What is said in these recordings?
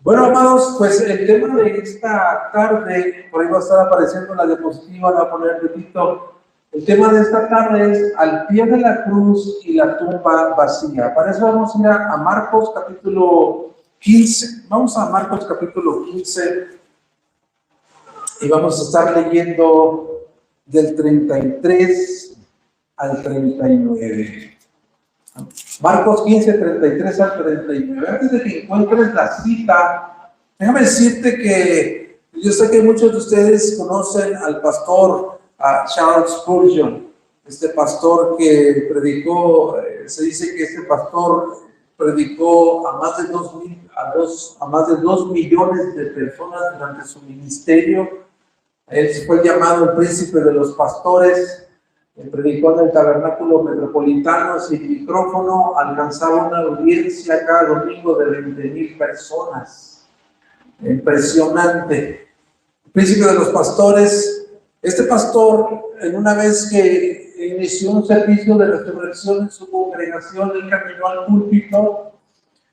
Bueno, amados, pues el tema de esta tarde, por ahí va a estar apareciendo en la diapositiva, lo voy a poner un poquito. El tema de esta tarde es al pie de la cruz y la tumba vacía. Para eso vamos a ir a Marcos capítulo 15. Vamos a Marcos capítulo 15 y vamos a estar leyendo del 33 al 39. Marcos 15, 33 al 39. Antes de que encuentres la cita, déjame decirte que yo sé que muchos de ustedes conocen al pastor Charles Spurgeon, este pastor que predicó, se dice que este pastor predicó a más de 2 millones de personas durante su ministerio. Él fue llamado el príncipe de los pastores. Predicó en el tabernáculo metropolitano sin micrófono, alcanzaba una audiencia cada domingo de 20,000 personas. Impresionante. El príncipe de los pastores, este pastor, en una vez que inició un servicio de resurrección en su congregación, él caminó al púlpito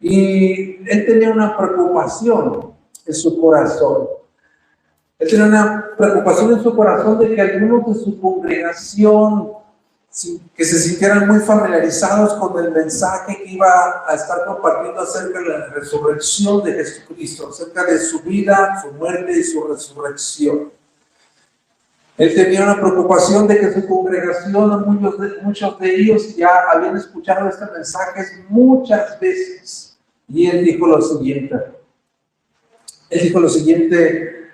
y él tenía una preocupación en su corazón. Él tenía una preocupación en su corazón de que algunos de su congregación que se sintieran muy familiarizados con el mensaje que iba a estar compartiendo acerca de la resurrección de Jesucristo, acerca de su vida, su muerte y su resurrección. Él tenía una preocupación de que su congregación, muchos de ellos ya habían escuchado este mensaje muchas veces. Y él dijo lo siguiente.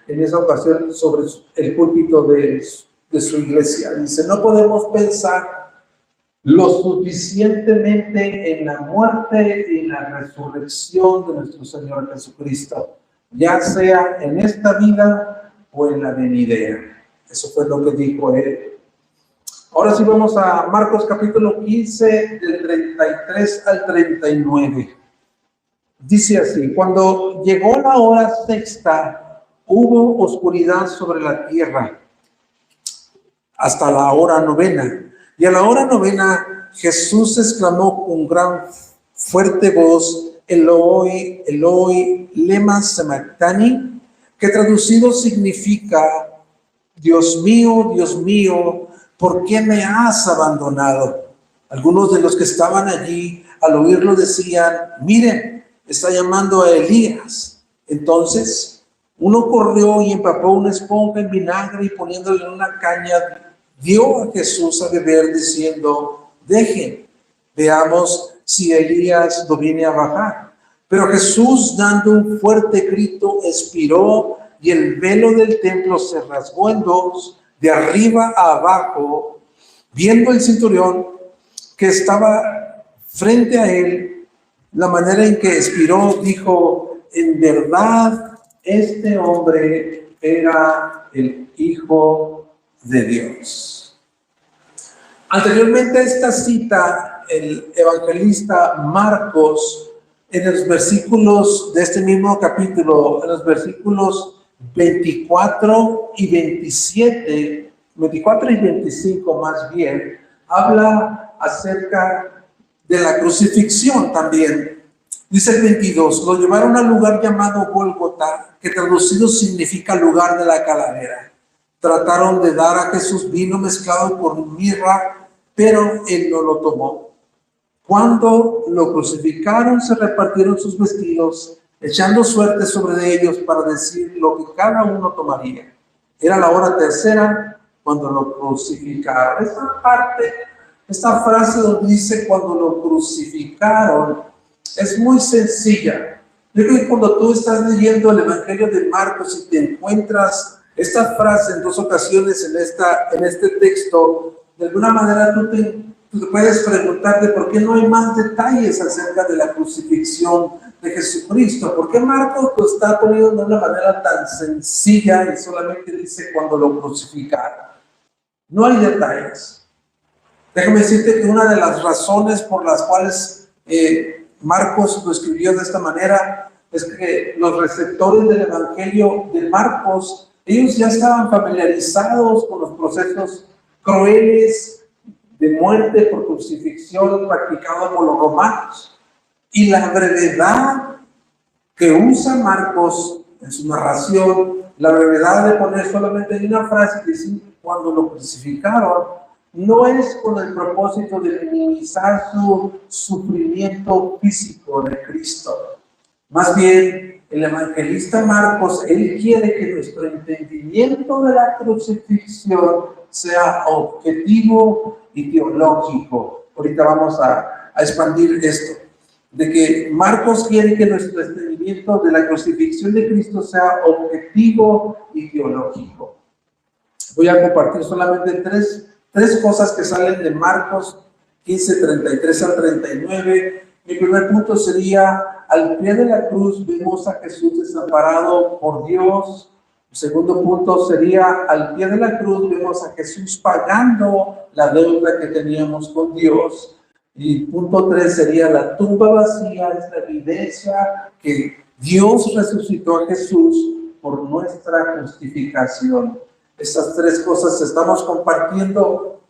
En esa ocasión sobre el púlpito de su iglesia. Dice, no podemos pensar lo suficientemente en la muerte y en la resurrección de nuestro Señor Jesucristo, ya sea en esta vida o en la venidera. Eso fue lo que dijo él. Ahora sí vamos a Marcos capítulo 15, del 33 al 39. Dice así, cuando llegó la hora sexta, hubo oscuridad sobre la tierra hasta la hora novena. Y a la hora novena Jesús exclamó con gran fuerte voz, Eloi, Eloi, lema sabactani, que traducido significa, Dios mío, ¿por qué me has abandonado? Algunos de los que estaban allí al oírlo decían, miren, está llamando a Elías. Entonces uno corrió y empapó una esponja en vinagre y poniéndole en una caña, dio a Jesús a beber diciendo, dejen, veamos si Elías lo viene a bajar. Pero Jesús, dando un fuerte grito, expiró y el velo del templo se rasgó en dos, de arriba a abajo. Viendo el centurión que estaba frente a él, la manera en que expiró, dijo, en verdad, este hombre era el Hijo de Dios. Anteriormente a esta cita, el evangelista Marcos, en los versículos de este mismo capítulo, en los versículos 24 y 27, 24 y 25 más bien, habla acerca de la crucifixión también. Dice el 22, lo llevaron al lugar llamado Gólgota, que traducido significa lugar de la calavera. Trataron de dar a Jesús vino mezclado con mirra, pero él no lo tomó. Cuando lo crucificaron, se repartieron sus vestidos, echando suerte sobre ellos para decir lo que cada uno tomaría. Era la hora tercera cuando lo crucificaron. Esta frase donde dice cuando lo crucificaron, es muy sencilla. Yo creo que cuando tú estás leyendo el Evangelio de Marcos y te encuentras esta frase en dos ocasiones en este texto, de alguna manera tú te puedes preguntarte por qué no hay más detalles acerca de la crucifixión de Jesucristo. ¿Por qué Marcos lo está poniendo de una manera tan sencilla y solamente dice cuando lo crucificaron? No hay detalles. Déjame decirte que una de las razones por las cuales Marcos lo escribió de esta manera es que los receptores del Evangelio de Marcos, ellos ya estaban familiarizados con los procesos crueles de muerte por crucifixión practicados por los romanos. Y la brevedad que usa Marcos en su narración, la brevedad de poner solamente en una frase que dice cuando lo crucificaron, no es con el propósito de minimizar su sufrimiento físico de Cristo. Más bien, el evangelista Marcos, él quiere que nuestro entendimiento de la crucifixión sea objetivo y teológico. Ahorita vamos a expandir esto, de que Marcos quiere que nuestro entendimiento de la crucifixión de Cristo sea objetivo y teológico. Voy a compartir solamente tres cosas que salen de Marcos 15, 33 al 39. Mi primer punto sería, al pie de la cruz vemos a Jesús desamparado por Dios. El segundo punto sería, al pie de la cruz vemos a Jesús pagando la deuda que teníamos con Dios. Y punto 3 sería, la tumba vacía es la evidencia que Dios resucitó a Jesús por nuestra justificación. Estas tres cosas estamos compartiendo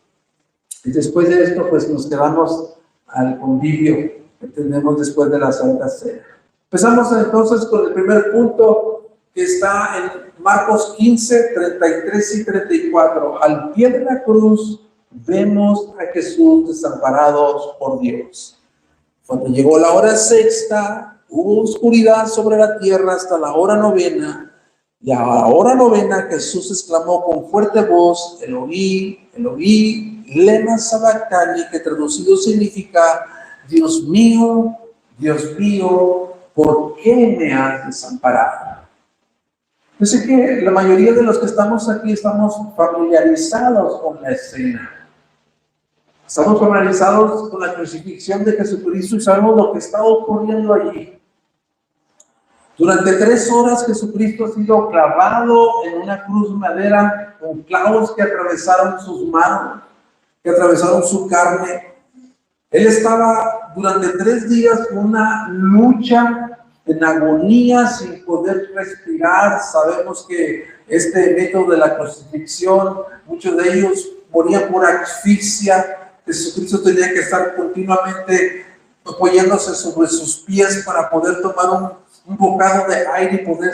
y después de esto pues nos quedamos al convivio que tenemos después de la Santa Cena. Empezamos entonces con el primer punto que está en Marcos 15, 33 y 34. Al pie de la cruz vemos a Jesús desamparado por Dios. Cuando llegó la hora sexta, hubo oscuridad sobre la tierra hasta la hora novena. Y a la hora novena Jesús exclamó con fuerte voz, Elohí, Elohí, lema sabactani, que traducido significa, Dios mío, ¿por qué me has desamparado? Yo sé que la mayoría de los que estamos aquí estamos familiarizados con la escena. Estamos familiarizados con la crucifixión de Jesucristo y sabemos lo que está ocurriendo allí. Durante 3 horas Jesucristo ha sido clavado en una cruz de madera con clavos que atravesaron sus manos, que atravesaron su carne. Él estaba durante 3 días en una lucha, en agonía, sin poder respirar. Sabemos que este método de la crucifixión, muchos de ellos morían por asfixia. Jesucristo tenía que estar continuamente apoyándose sobre sus pies para poder tomar un bocado de aire y poder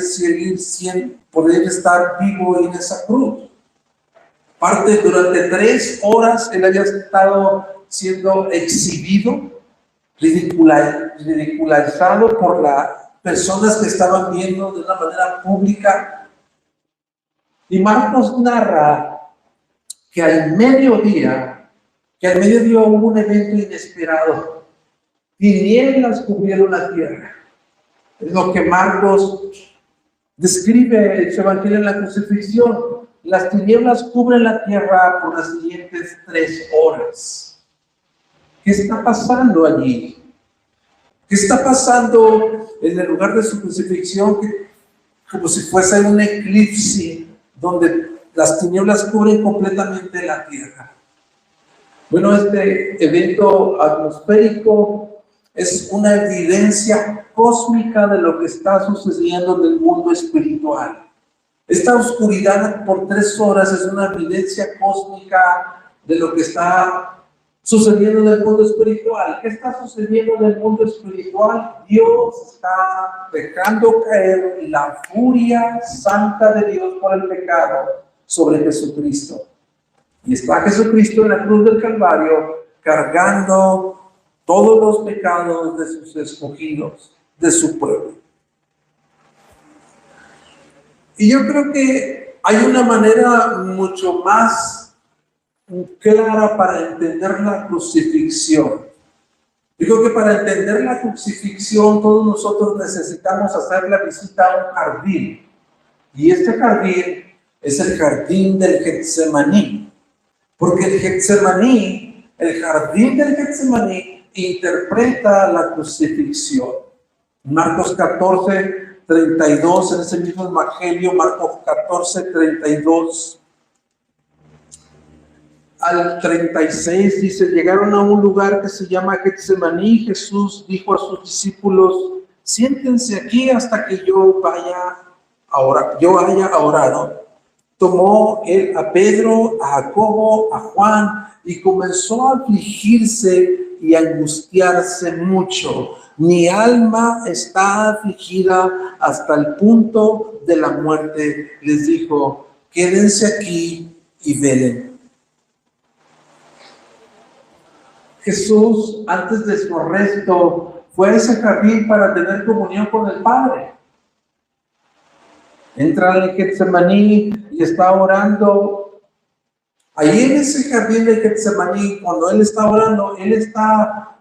estar vivo en esa cruz. Durante 3 horas él había estado siendo exhibido, ridicularizado por las personas que estaban viendo de una manera pública. Y Marcos narra que al mediodía hubo un evento inesperado. Tinieblas cubrieron la tierra. Es lo que Marcos describe en su evangelio en la crucifixión. Las tinieblas cubren la tierra por las siguientes 3 horas. ¿Qué está pasando allí? ¿Qué está pasando en el lugar de su crucifixión? Como si fuese un eclipse donde las tinieblas cubren completamente la tierra. Bueno, este evento atmosférico es una evidencia cósmica de lo que está sucediendo en el mundo espiritual. Esta oscuridad por 3 horas es una evidencia cósmica de lo que está sucediendo en el mundo espiritual. ¿Qué está sucediendo en el mundo espiritual? Dios está dejando caer la furia santa de Dios por el pecado sobre Jesucristo. Y está Jesucristo en la cruz del Calvario cargando todos los pecados de sus escogidos, de su pueblo. Y yo creo que hay una manera mucho más clara para entender la crucifixión. Digo que para entender la crucifixión todos nosotros necesitamos hacer la visita a un jardín. Y este jardín es el jardín del Getsemaní. Porque el jardín del Getsemaní interpreta la crucifixión. Marcos 14, 32, en ese mismo evangelio, Marcos 14, 32 al 36, dice, llegaron a un lugar que se llama Getsemaní. Jesús dijo a sus discípulos, siéntense aquí hasta que yo haya orado. tomó él a Pedro, a Jacobo, a Juan y comenzó a afligirse y a angustiarse mucho. Mi alma está afligida hasta el punto de la muerte. Les dijo, quédense aquí y velen. Jesús, antes de su arresto, fue a ese jardín para tener comunión con el Padre. Entra en Getsemaní y está orando. Ahí en ese jardín de Getsemaní, cuando él está orando, él está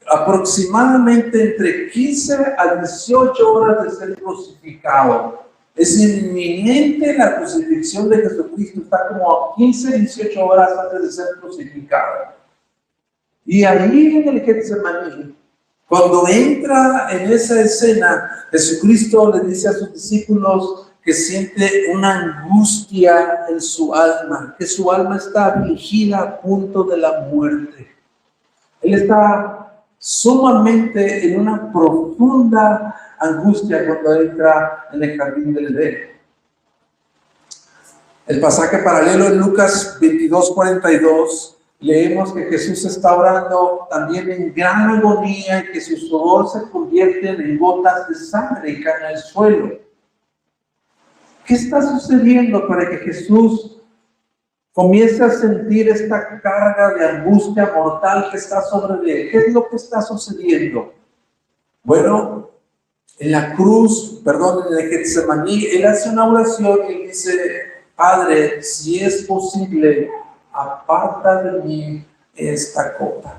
aproximadamente entre 15 a 18 horas de ser crucificado. Es inminente la crucifixión de Jesucristo, está como 15 a 18 horas antes de ser crucificado. Y ahí en el Getsemaní, cuando entra en esa escena, Jesucristo le dice a sus discípulos que siente una angustia en su alma, que su alma está afligida a punto de la muerte. Él está sumamente en una profunda angustia cuando entra en el jardín del Edén. El pasaje paralelo en Lucas 22:42 leemos que Jesús está orando también en gran agonía y que su sudor se convierte en gotas de sangre y caen al suelo. ¿Qué está sucediendo para que Jesús comience a sentir esta carga de angustia mortal que está sobre él? ¿Qué es lo que está sucediendo? Bueno, en la cruz, en el Getsemaní, él hace una oración y dice, Padre, si es posible, aparta de mí esta copa.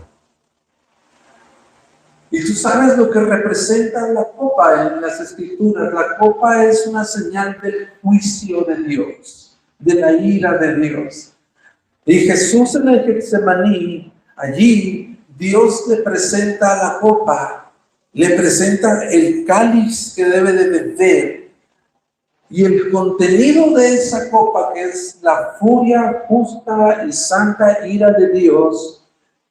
Y tú sabes lo que representa la copa en las Escrituras. La copa es una señal del juicio de Dios, de la ira de Dios. Y Jesús en el Getsemaní, allí Dios le presenta la copa, le presenta el cáliz que debe de beber. Y el contenido de esa copa, que es la furia justa y santa ira de Dios,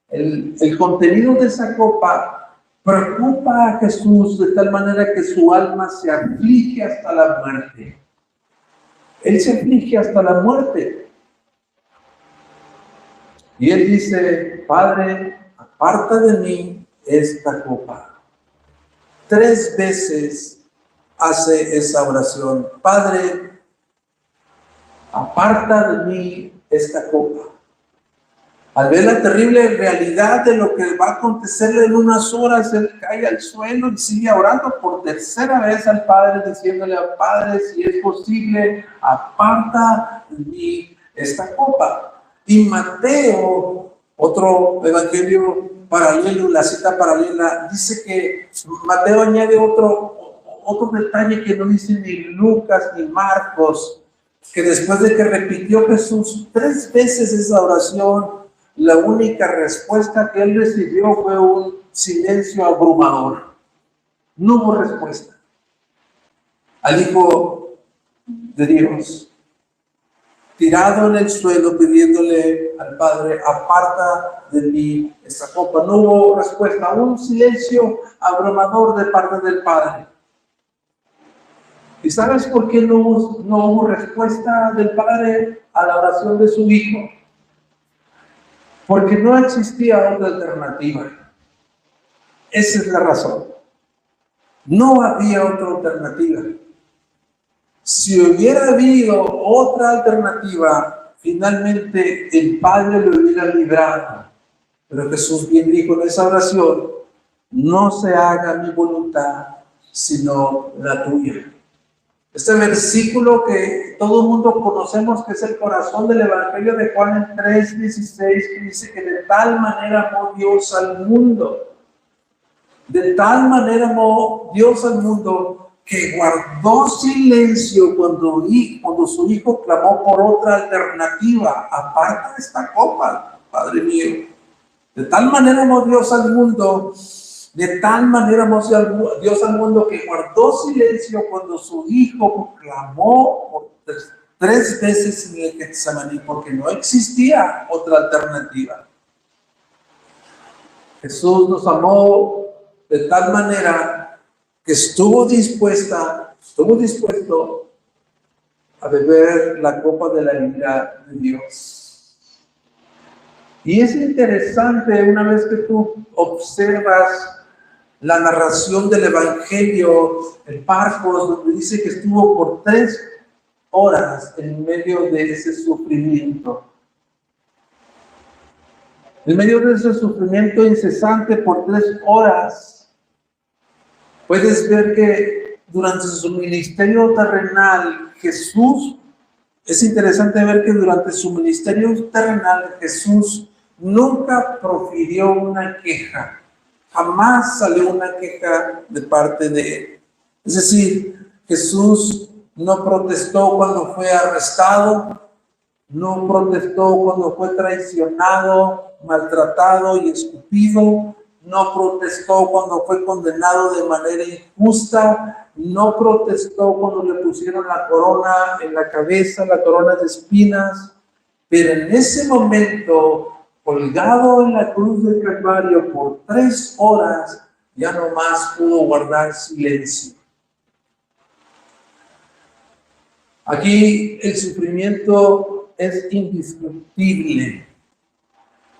el contenido de esa copa preocupa a Jesús de tal manera que su alma se aflige hasta la muerte. Él se aflige hasta la muerte. Y él dice, Padre, aparta de mí esta copa. 3 veces hace esa oración. Padre, aparta de mí esta copa. Al ver la terrible realidad de lo que va a acontecerle en unas horas, él cae al suelo y sigue orando por tercera vez al Padre, diciéndole al Padre, si es posible, aparta de mí esta copa. Y Mateo, otro evangelio paralelo, la cita paralela, dice que Mateo añade otro detalle que no dice ni Lucas ni Marcos, que después de que repitió Jesús 3 veces esa oración, la única respuesta que él recibió fue un silencio abrumador. No hubo respuesta al Hijo de Dios, tirado en el suelo pidiéndole al Padre, aparta de mí esta copa. No hubo respuesta, un silencio abrumador de parte del Padre. ¿Y sabes por qué no hubo respuesta del Padre a la oración de su Hijo? Porque no existía otra alternativa. Esa es la razón. No había otra alternativa. Si hubiera habido otra alternativa, finalmente el Padre lo hubiera librado. Pero Jesús bien dijo en esa oración, no se haga mi voluntad, sino la tuya. Este versículo que todo el mundo conocemos, que es el corazón del Evangelio de Juan en 3:16, que dice que de tal manera amó Dios al mundo. De tal manera amó Dios al mundo que guardó silencio cuando su Hijo clamó por otra alternativa. Aparta de esta copa, Padre mío. De tal manera amó Dios al mundo. De tal manera amó Dios al mundo que guardó silencio cuando su Hijo clamó por 3 veces en el Getsemaní, porque no existía otra alternativa. Jesús nos amó de tal manera que estuvo dispuesto a beber la copa de la ira de Dios. Y es interesante una vez que tú observas la narración del Evangelio en Marcos, donde dice que estuvo por 3 horas en medio de ese sufrimiento. En medio de ese sufrimiento incesante por 3 horas, puedes ver que durante su ministerio terrenal, Jesús, es interesante ver que durante su ministerio terrenal, Jesús nunca profirió una queja. Jamás salió una queja de parte de él. Es decir, Jesús no protestó cuando fue arrestado, no protestó cuando fue traicionado, maltratado y escupido, no protestó cuando fue condenado de manera injusta, no protestó cuando le pusieron la corona en la cabeza, la corona de espinas, pero en ese momento, colgado en la cruz del Calvario por 3 horas, ya no más pudo guardar silencio. Aquí el sufrimiento es indiscutible.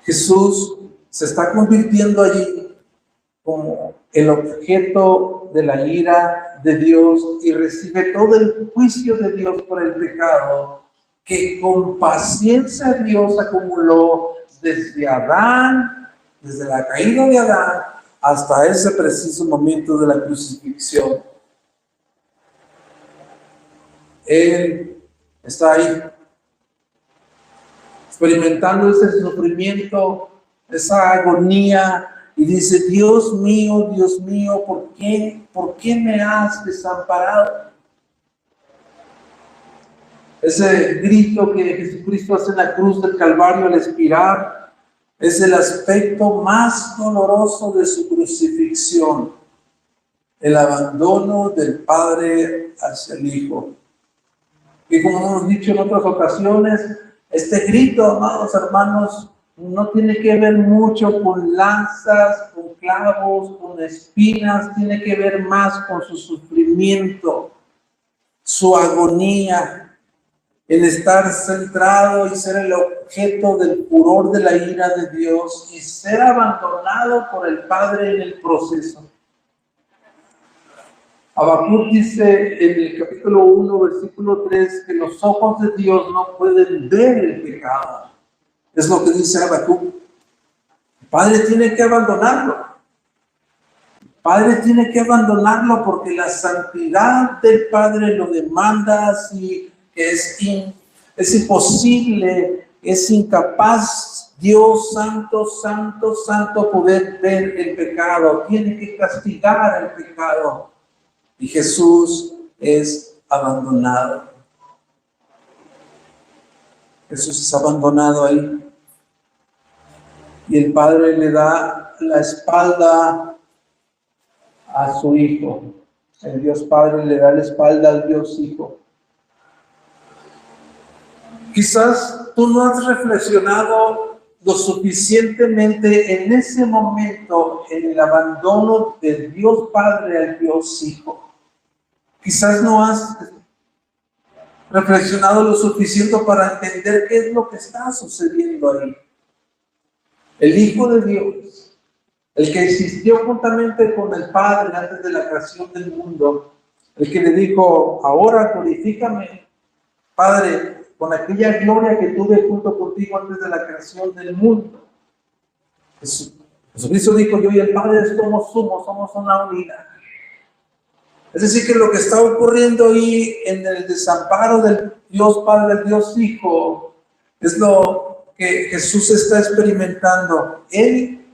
Jesús se está convirtiendo allí como el objeto de la ira de Dios y recibe todo el juicio de Dios por el pecado que con paciencia Dios acumuló desde Adán, desde la caída de Adán, hasta ese preciso momento de la crucifixión. Él está ahí, experimentando ese sufrimiento, esa agonía, y dice: Dios mío, ¿por qué me has desamparado? Ese grito que Jesucristo hace en la cruz del Calvario al expirar es el aspecto más doloroso de su crucifixión, el abandono del Padre hacia el Hijo. Y como hemos dicho en otras ocasiones, este grito, amados hermanos, no tiene que ver mucho con lanzas, con clavos, con espinas, tiene que ver más con su sufrimiento, su agonía, en estar centrado y ser el objeto del furor de la ira de Dios y ser abandonado por el Padre en el proceso. Habacuc dice en el capítulo 1, versículo 3, que los ojos de Dios no pueden ver el pecado. Es lo que dice Habacuc. El Padre tiene que abandonarlo. El Padre tiene que abandonarlo porque la santidad del Padre lo demanda así, que es imposible, es incapaz Dios santo, santo, santo poder ver el pecado. Tiene que castigar el pecado. Y Jesús es abandonado. Jesús es abandonado ahí. Y el Padre le da la espalda a su Hijo. El Dios Padre le da la espalda al Dios Hijo. Quizás tú no has reflexionado lo suficientemente en ese momento en el abandono del Dios Padre al Dios Hijo. Quizás no has reflexionado lo suficiente para entender qué es lo que está sucediendo ahí. El Hijo de Dios, el que existió juntamente con el Padre antes de la creación del mundo, el que le dijo: ahora glorifícame, Padre, con aquella gloria que tuve junto contigo antes de la creación del mundo. Jesucristo dijo: yo y el Padre somos una unidad. Es decir, que lo que está ocurriendo ahí en el desamparo del Dios Padre, del Dios Hijo, es lo que Jesús está experimentando. Él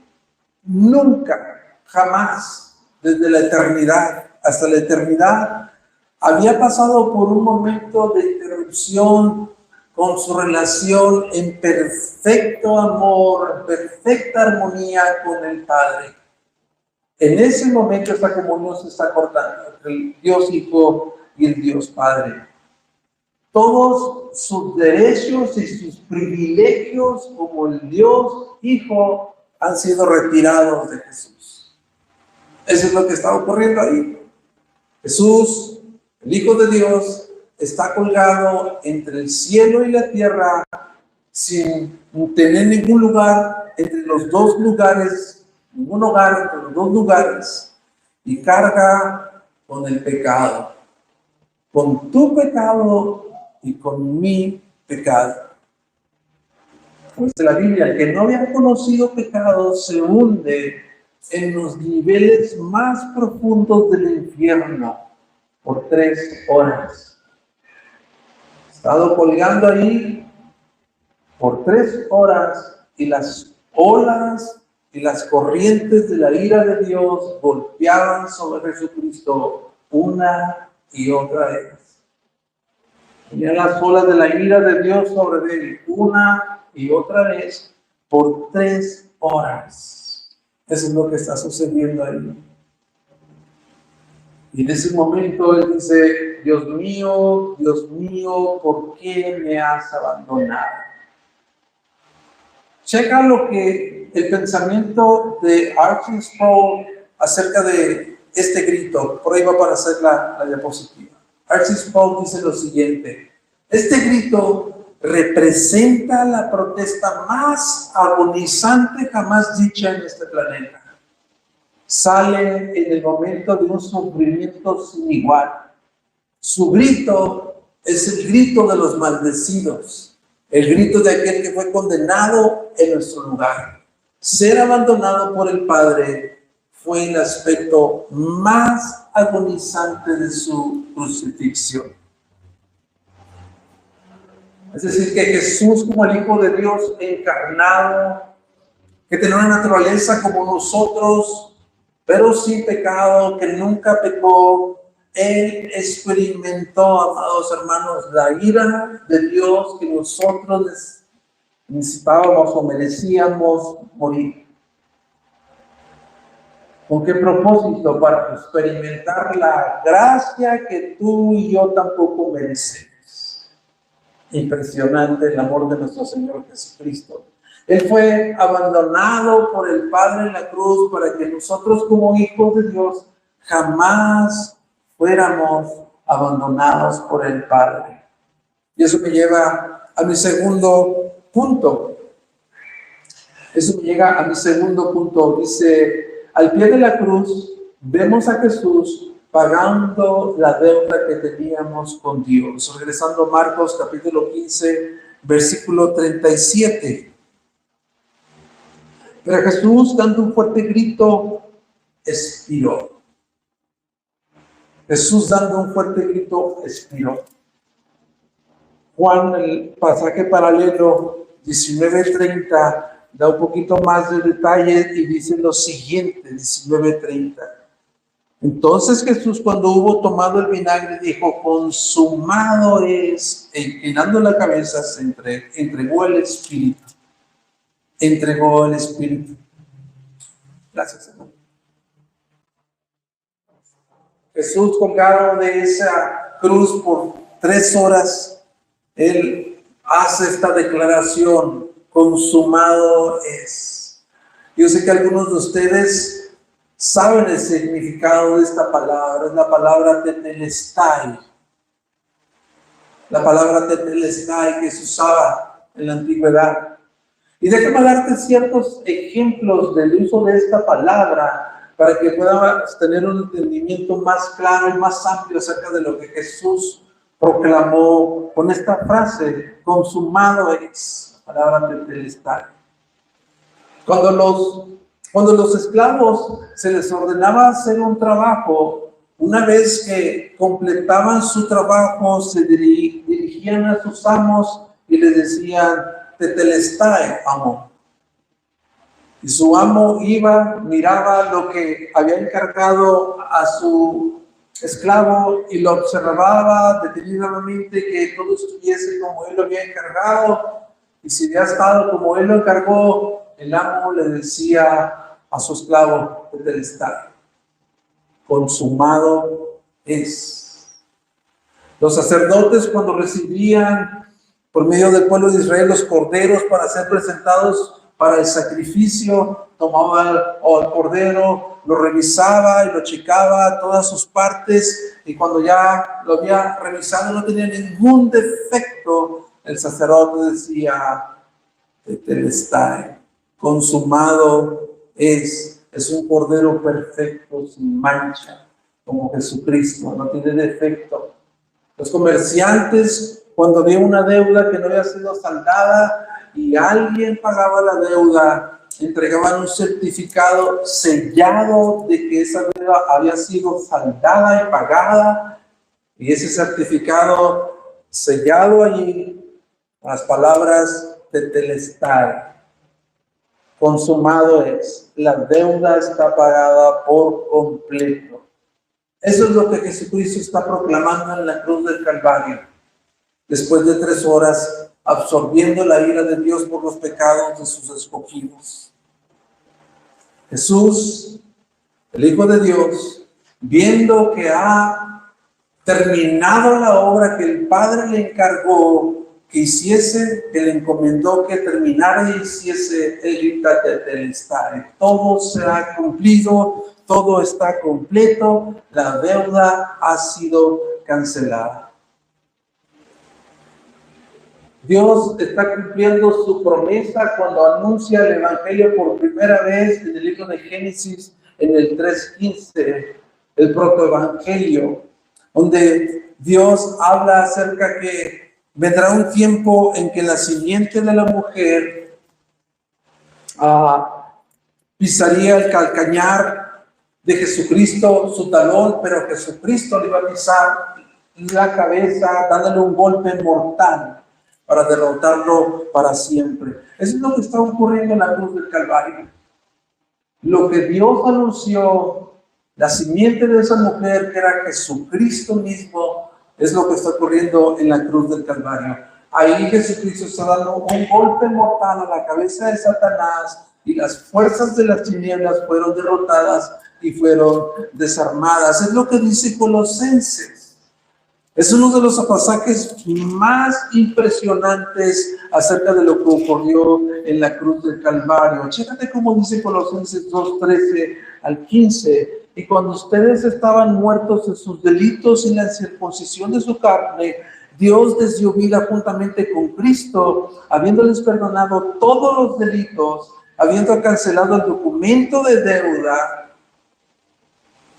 nunca, jamás, desde la eternidad hasta la eternidad, había pasado por un momento de interrupción con su relación en perfecto amor, perfecta armonía con el Padre. En ese momento esta comunión se está cortando entre el Dios Hijo y el Dios Padre. Todos sus derechos y sus privilegios como el Dios Hijo han sido retirados de Jesús. Eso es lo que está ocurriendo ahí. Jesús, el Hijo de Dios, está colgado entre el cielo y la tierra sin tener ningún lugar entre los dos lugares, ningún hogar entre los dos lugares, y carga con el pecado, con tu pecado y con mi pecado. Pues la Biblia, el que no había conocido pecado se hunde en los niveles más profundos del infierno por 3 horas. He estado colgando ahí por 3 horas y las olas y las corrientes de la ira de Dios golpeaban sobre Jesucristo una y otra vez. Tenía las olas de la ira de Dios sobre él una y otra vez por 3 horas. Eso es lo que está sucediendo ahí. Y en ese momento él dice: Dios mío, ¿por qué me has abandonado? Checa lo que el pensamiento de Archie Sproul acerca de este grito. Por ahí va a aparecer la diapositiva. Archie Sproul dice lo siguiente: este grito representa la protesta más agonizante jamás dicha en este planeta. Sale en el momento de un sufrimiento sin igual. Su grito es el grito de los maldecidos, el grito de aquel que fue condenado en nuestro lugar. Ser abandonado por el Padre fue el aspecto más agonizante de su crucifixión. Es decir, que Jesús, como el Hijo de Dios encarnado, que tenía una naturaleza como nosotros, pero sin pecado, que nunca pecó, Él experimentó, amados hermanos, la ira de Dios que nosotros necesitábamos o merecíamos morir. ¿Con qué propósito? Para experimentar la gracia que tú y yo tampoco merecemos. Impresionante el amor de nuestro Señor Jesucristo. Él fue abandonado por el Padre en la cruz para que nosotros como hijos de Dios jamás fuéramos abandonados por el Padre. Y eso me lleva a mi segundo punto. Dice: al pie de la cruz vemos a Jesús pagando la deuda que teníamos con Dios. Regresando a Marcos capítulo 15, versículo 37. Pero Jesús, dando un fuerte grito, expiró. Juan, el pasaje paralelo 19:30, da un poquito más de detalle y dice lo siguiente, 19:30. Entonces Jesús, cuando hubo tomado el vinagre, dijo: consumado es, e inclinando la cabeza se entregó el Espíritu. Gracias, Señor. Jesús, colgado de esa cruz por 3 horas, Él hace esta declaración: consumado es. Yo sé que algunos de ustedes saben el significado de esta palabra. Es la palabra tetelestai. La palabra tetelestai que se usaba en la antigüedad. Y déjame darte ciertos ejemplos del uso de esta palabra para que puedas tener un entendimiento más claro y más amplio acerca de lo que Jesús proclamó con esta frase: consumado es. La palabra tetelestai. Cuando los esclavos se les ordenaba hacer un trabajo, una vez que completaban su trabajo, se dirigían a sus amos y les decían: tetelestai, amo. Y su amo iba, miraba lo que había encargado a su esclavo y lo observaba detenidamente, que todo estuviese como él lo había encargado. Y si había estado como él lo encargó, el amo le decía a su esclavo: tetelestai, consumado es. Los sacerdotes, cuando recibían por medio del pueblo de Israel los corderos para ser presentados para el sacrificio, tomaban al cordero, lo revisaba y lo checaba, todas sus partes, y cuando ya lo había revisado no tenía ningún defecto, el sacerdote decía, tetelestai, consumado es un cordero perfecto, sin mancha, como Jesucristo, no tiene defecto. Los comerciantes, cuando había una deuda que no había sido saldada y alguien pagaba la deuda, entregaban un certificado sellado de que esa deuda había sido saldada y pagada, y ese certificado sellado allí, las palabras tetelestai, consumado es, la deuda está pagada por completo. Eso es lo que Jesucristo está proclamando en la cruz del Calvario, después de 3 horas absorbiendo la ira de Dios por los pecados de sus escogidos. Jesús, el Hijo de Dios, viendo que ha terminado la obra que el Padre le encargó que hiciese, que le encomendó que terminara y hiciese, el grita tetelestai. Todo se ha cumplido, todo está completo, la deuda ha sido cancelada. Dios está cumpliendo su promesa cuando anuncia el Evangelio por primera vez en el libro de Génesis, en el 3:15, el protoevangelio, donde Dios habla acerca que vendrá un tiempo en que la simiente de la mujer pisaría el calcañar de Jesucristo, su talón, pero Jesucristo le iba a pisar la cabeza, dándole un golpe mortal para derrotarlo para siempre. Eso es lo que está ocurriendo en la cruz del Calvario. Lo que Dios anunció, la simiente de esa mujer, que era Jesucristo mismo, es lo que está ocurriendo en la cruz del Calvario. Ahí Jesucristo está dando un golpe mortal a la cabeza de Satanás, y las fuerzas de las tinieblas fueron derrotadas y fueron desarmadas. Es lo que dice Colosenses. Es uno de los pasajes más impresionantes acerca de lo que ocurrió en la cruz del Calvario. Chécate cómo dice Colosenses 2:13 al 15. Y cuando ustedes estaban muertos en sus delitos y la circuncisión de su carne, Dios les dio vida juntamente con Cristo, habiéndoles perdonado todos los delitos, habiendo cancelado el documento de deuda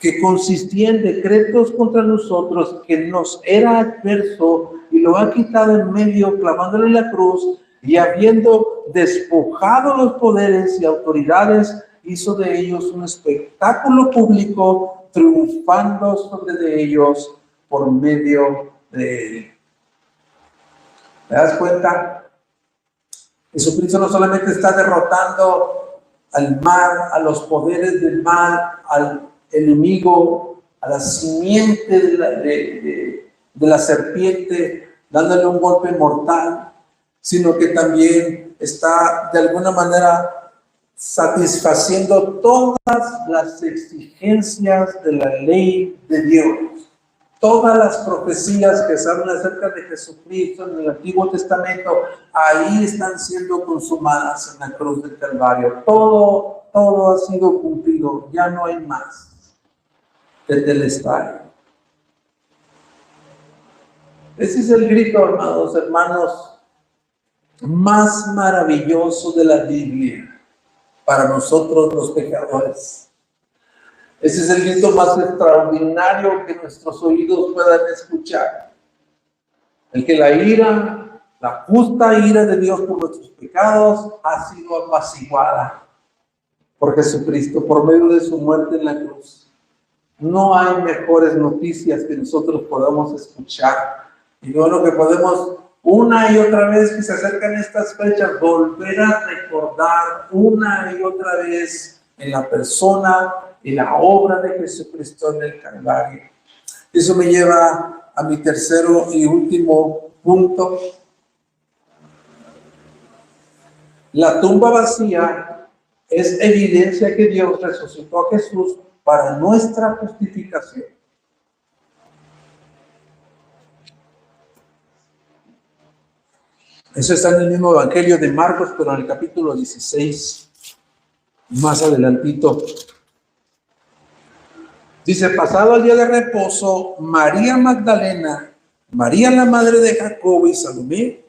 que consistía en decretos contra nosotros, que nos era adverso, y lo ha quitado en medio, clavándole en la cruz, y habiendo despojado los poderes y autoridades, hizo de ellos un espectáculo público, triunfando sobre de ellos por medio de él. ¿Te das cuenta? Jesucristo no solamente está derrotando al mal, a los poderes del mal, al enemigo, a la simiente de la serpiente, dándole un golpe mortal, sino que también está de alguna manera satisfaciendo todas las exigencias de la ley de Dios. Todas las profecías que se hablan acerca de Jesucristo en el Antiguo Testamento, ahí están siendo consumadas en la cruz del Calvario. Todo ha sido cumplido, ya no hay más. Tetelestai. Ese es el grito, amados hermanos, más maravilloso de la Biblia para nosotros los pecadores. Ese es el grito más extraordinario que nuestros oídos puedan escuchar. El que la justa ira de Dios por nuestros pecados ha sido apaciguada por Jesucristo, por medio de su muerte en la cruz. No hay mejores noticias que nosotros podamos escuchar. Y no lo que podemos una y otra vez que se acercan estas fechas, volver a recordar una y otra vez en la persona y la obra de Jesucristo en el Calvario. Eso me lleva a mi tercero y último punto. La tumba vacía es evidencia que Dios resucitó a Jesús para nuestra justificación. Eso está en el mismo Evangelio de Marcos, pero en el capítulo 16, más adelantito. Dice, pasado el día de reposo, María Magdalena, María la madre de Jacobo y Salomé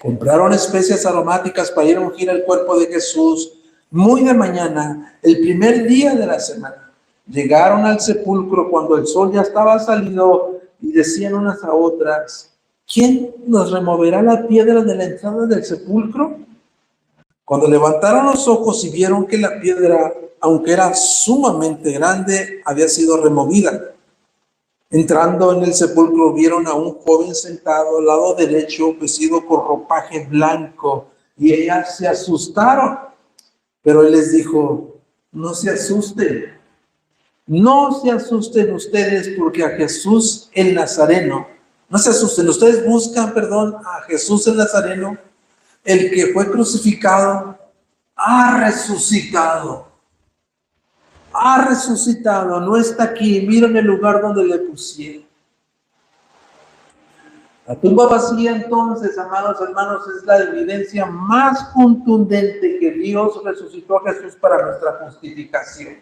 compraron especias aromáticas para ir a ungir el cuerpo de Jesús muy de mañana, el primer día de la semana. Llegaron al sepulcro cuando el sol ya estaba salido y decían unas a otras, ¿quién nos removerá la piedra de la entrada del sepulcro? Cuando levantaron los ojos y vieron que la piedra, aunque era sumamente grande, había sido removida. Entrando en el sepulcro vieron a un joven sentado al lado derecho, vestido con ropaje blanco, y ellas se asustaron. Pero él les dijo, no se asusten ustedes, porque a Jesús el Nazareno, no se asusten, ustedes buscan, a Jesús el Nazareno, el que fue crucificado, ha resucitado, no está aquí, miren el lugar donde le pusieron. La tumba vacía entonces, amados hermanos, es la evidencia más contundente que Dios resucitó a Jesús para nuestra justificación.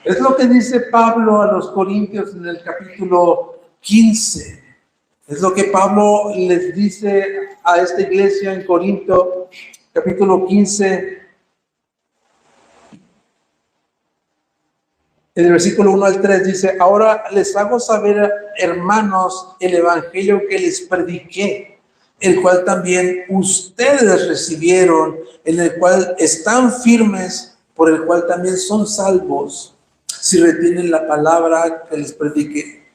Es lo que dice Pablo a los Corintios en el capítulo 15. Es lo que Pablo les dice a esta iglesia en Corinto, capítulo 15, en el versículo 1 al 3 dice, ahora les hago saber, hermanos, el evangelio que les prediqué, el cual también ustedes recibieron, en el cual están firmes, por el cual también son salvos, si retienen la palabra que les prediqué,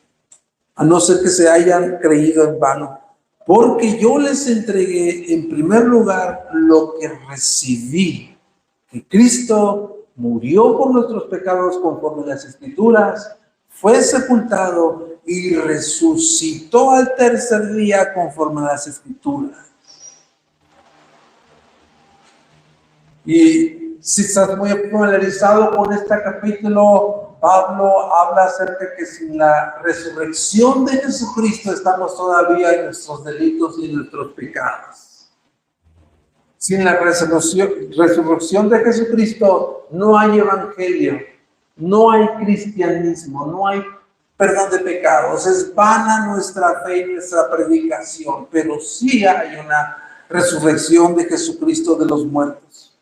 a no ser que se hayan creído en vano. Porque yo les entregué en primer lugar lo que recibí, que Cristo murió por nuestros pecados conforme a las Escrituras, fue sepultado y resucitó al tercer día conforme a las Escrituras. Y si estás muy familiarizado con este capítulo, Pablo habla acerca de que sin la resurrección de Jesucristo estamos todavía en nuestros delitos y en nuestros pecados. Sin la resurrección de Jesucristo no hay evangelio, no hay cristianismo, no hay perdón de pecados. Es vana nuestra fe y nuestra predicación, pero sí hay una resurrección de Jesucristo de los muertos.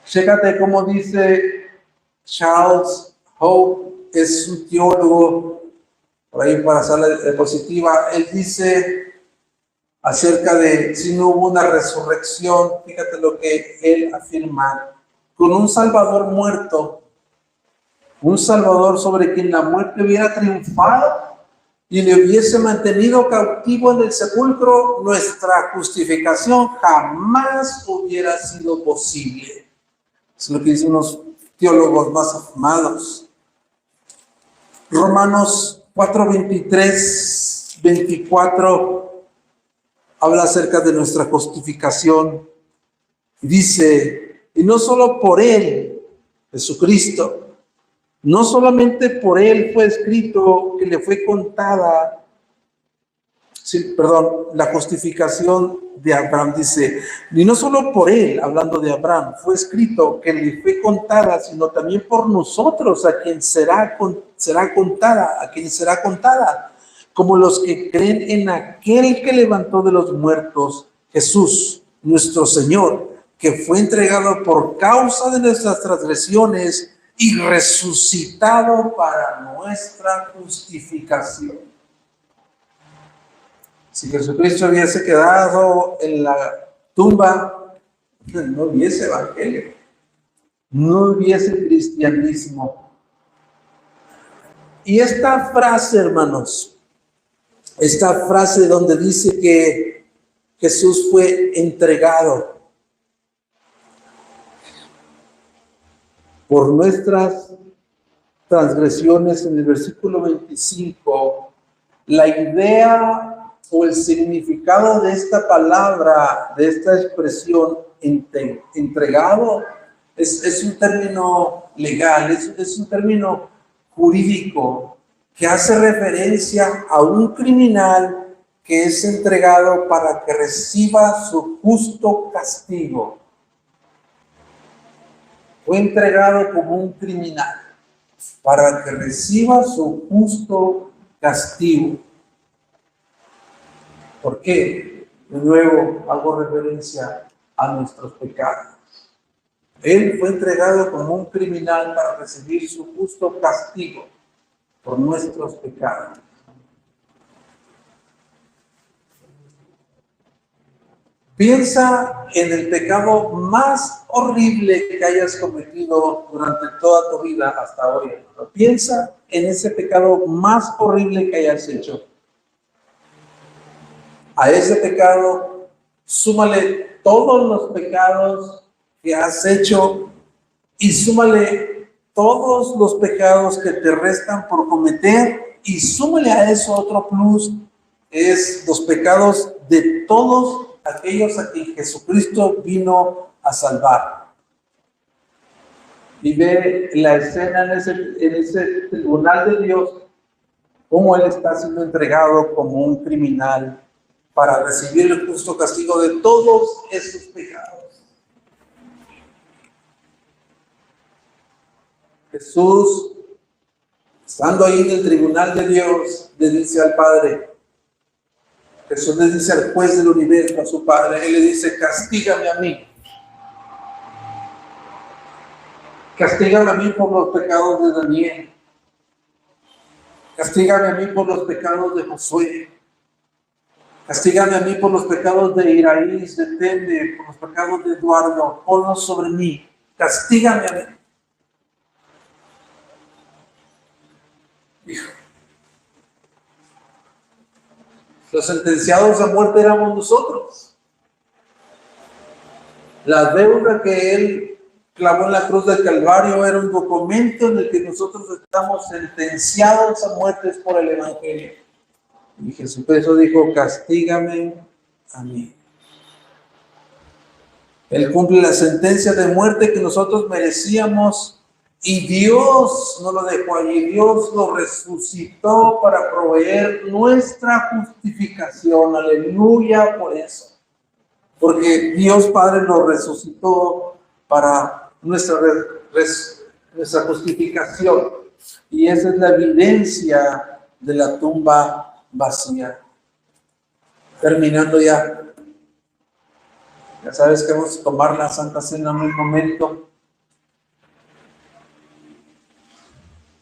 Chécate cómo dice Charles Hope, es un teólogo, por ahí para hacer la diapositiva. Él dice acerca de si no hubo una resurrección, fíjate lo que él afirma, con un Salvador muerto, un Salvador sobre quien la muerte hubiera triunfado y le hubiese mantenido cautivo en el sepulcro, nuestra justificación jamás hubiera sido posible. Es lo que dicen unos teólogos más afirmados. Romanos 4:23, 24 habla acerca de nuestra justificación. Dice, y no solo por Él, Jesucristo, no solamente por Él fue escrito que le fue contada, la justificación de Abraham, dice, y no solo por Él, hablando de Abraham, fue escrito que le fue contada, sino también por nosotros, a quien será contada, como los que creen en aquel que levantó de los muertos, Jesús, nuestro Señor, que fue entregado por causa de nuestras transgresiones y resucitado para nuestra justificación. Si Jesucristo hubiese quedado en la tumba, no hubiese evangelio, no hubiese cristianismo. Y esta frase, hermanos, esta frase donde dice que Jesús fue entregado por nuestras transgresiones, en el versículo 25, la idea o el significado de esta palabra, de esta expresión entregado, es un término legal, es un término jurídico que hace referencia a un criminal que es entregado para que reciba su justo castigo. fue entregado como un criminal para que reciba su justo castigo. ¿Por qué? De nuevo hago referencia a nuestros pecados. Él fue entregado como un criminal para recibir su justo castigo por nuestros pecados. Piensa en el pecado más horrible que hayas cometido durante toda tu vida hasta hoy. Piensa en ese pecado más horrible que hayas hecho. A ese pecado, súmale todos los pecados que has hecho y súmale todos los pecados que te restan por cometer y súmale a eso otro plus, es los pecados de todos aquellos a quien Jesucristo vino a salvar. Y ve la escena en ese tribunal de Dios, cómo Él está siendo entregado como un criminal para recibir el justo castigo de todos esos pecados. Jesús, estando ahí en el tribunal de Dios, le dice al Padre, Jesús le dice al juez del universo, a su Padre, Él le dice, castígame a mí. Castígame a mí por los pecados de Daniel. Castígame a mí por los pecados de Josué. Castígame a mí por los pecados de Iraís, de Tende, por los pecados de Eduardo. Ponlos sobre mí. Castígame a mí. Hijo. Los sentenciados a muerte éramos nosotros. La deuda que Él clavó en la cruz del Calvario era un documento en el que nosotros estamos sentenciados a muerte por el Evangelio. Y Jesucristo dijo, castígame a mí. Él cumple la sentencia de muerte que nosotros merecíamos y Dios no lo dejó allí. Dios lo resucitó para proveer nuestra justificación. Aleluya por eso. Porque Dios Padre lo resucitó para nuestra justificación. Y esa es la evidencia de la tumba vacía. Terminando ya. Ya sabes que vamos a tomar la Santa Cena en un momento.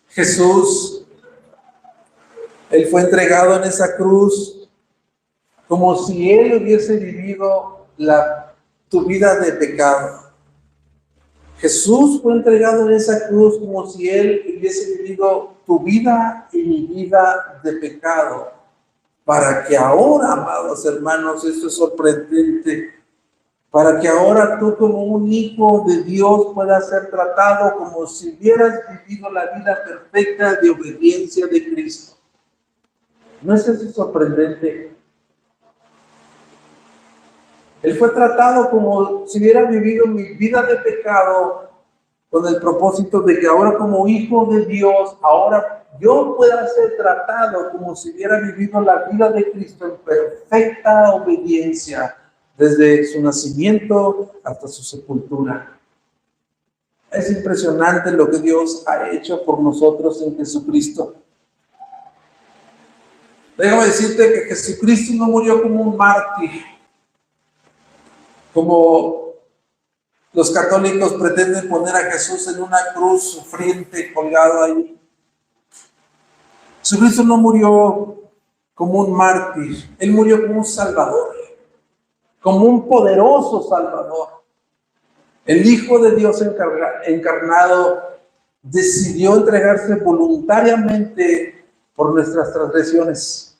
Jesús, Él fue entregado en esa cruz como si Él hubiese vivido tu vida de pecado. Jesús fue entregado en esa cruz como si Él hubiese vivido tu vida y mi vida de pecado. Para que ahora, amados hermanos, esto es sorprendente, para que ahora tú como un hijo de Dios puedas ser tratado como si hubieras vivido la vida perfecta de obediencia de Cristo. ¿No es eso sorprendente? Él fue tratado como si hubiera vivido mi vida de pecado con el propósito de que ahora como hijo de Dios, ahora yo pueda ser tratado como si hubiera vivido la vida de Cristo en perfecta obediencia desde su nacimiento hasta su sepultura. Es impresionante lo que Dios ha hecho por nosotros en Jesucristo. Déjame decirte que Jesucristo no murió como un mártir, como los católicos pretenden poner a Jesús en una cruz sufriente colgado ahí. Jesucristo no murió como un mártir, Él murió como un salvador, como un poderoso salvador. El Hijo de Dios encarnado decidió entregarse voluntariamente por nuestras transgresiones.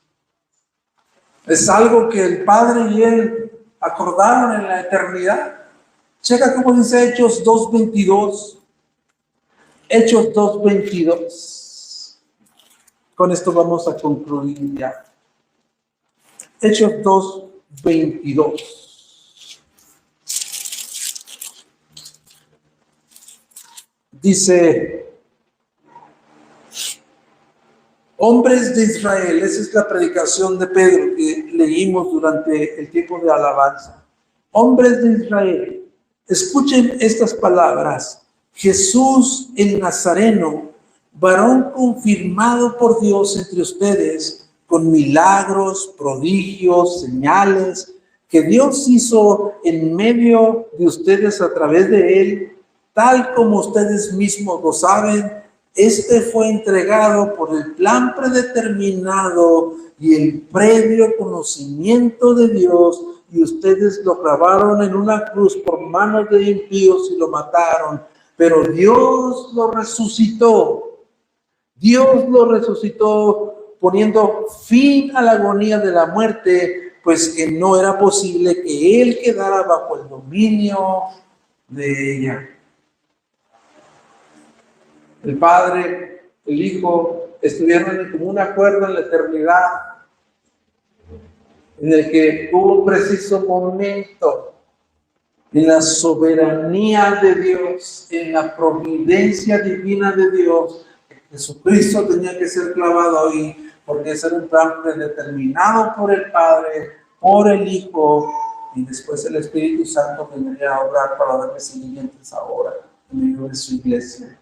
Es algo que el Padre y Él acordaron en la eternidad. Checa cómo dice Hechos 2:22. Hechos 2:22. Con esto vamos a concluir ya. Hechos 2:22. Dice, hombres de Israel, esa es la predicación de Pedro que leímos durante el tiempo de alabanza. Hombres de Israel, escuchen estas palabras. Jesús el Nazareno, varón confirmado por Dios entre ustedes, con milagros, prodigios, señales, que Dios hizo en medio de ustedes a través de él, tal como ustedes mismos lo saben. Este fue entregado por el plan predeterminado y el previo conocimiento de Dios, y ustedes lo clavaron en una cruz por manos de impíos y lo mataron. Pero Dios lo resucitó. Dios lo resucitó poniendo fin a la agonía de la muerte, pues que no era posible que él quedara bajo el dominio de ella. El Padre, el Hijo, estuvieron en común acuerdo en la eternidad, en el que hubo un preciso momento en la soberanía de Dios, en la providencia divina de Dios. Jesucristo tenía que ser clavado ahí, porque ese era un plan predeterminado por el Padre, por el Hijo, y después el Espíritu Santo vendría a obrar para darle seguimiento a esa obra en medio de su iglesia.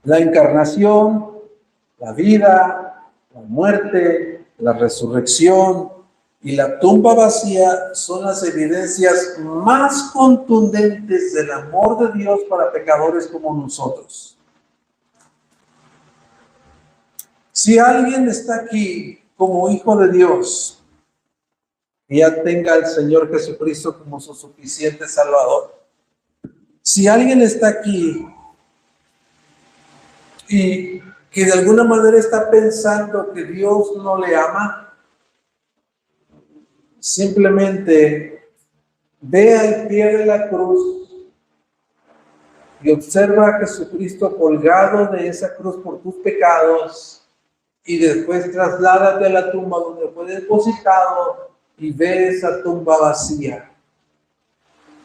La encarnación, la vida, la muerte, la resurrección y la tumba vacía son las evidencias más contundentes del amor de Dios para pecadores como nosotros. Si alguien está aquí como hijo de Dios, que ya tenga al Señor Jesucristo como su suficiente Salvador. Si alguien está aquí y que de alguna manera está pensando que Dios no le ama, simplemente ve al pie de la cruz y observa a Jesucristo colgado de esa cruz por tus pecados, y después trasládate a la tumba donde fue depositado y ve esa tumba vacía.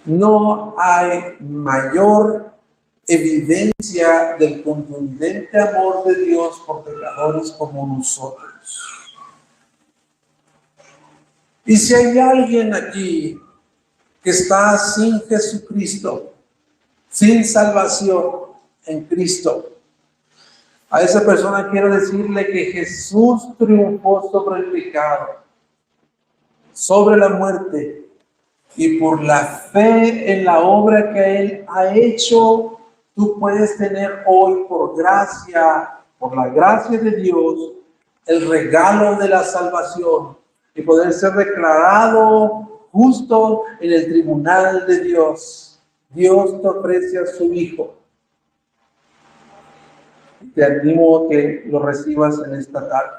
No hay mayor evidencia del contundente amor de Dios por pecadores como nosotros. Y si hay alguien aquí que está sin Jesucristo, sin salvación en Cristo, a esa persona quiero decirle que Jesús triunfó sobre el pecado, sobre la muerte, y por la fe en la obra que Él ha hecho, tú puedes tener hoy, por la gracia de Dios, el regalo de la salvación y poder ser declarado justo en el tribunal de Dios. Dios te ofrece a su Hijo. Te animo a que lo recibas en esta tarde.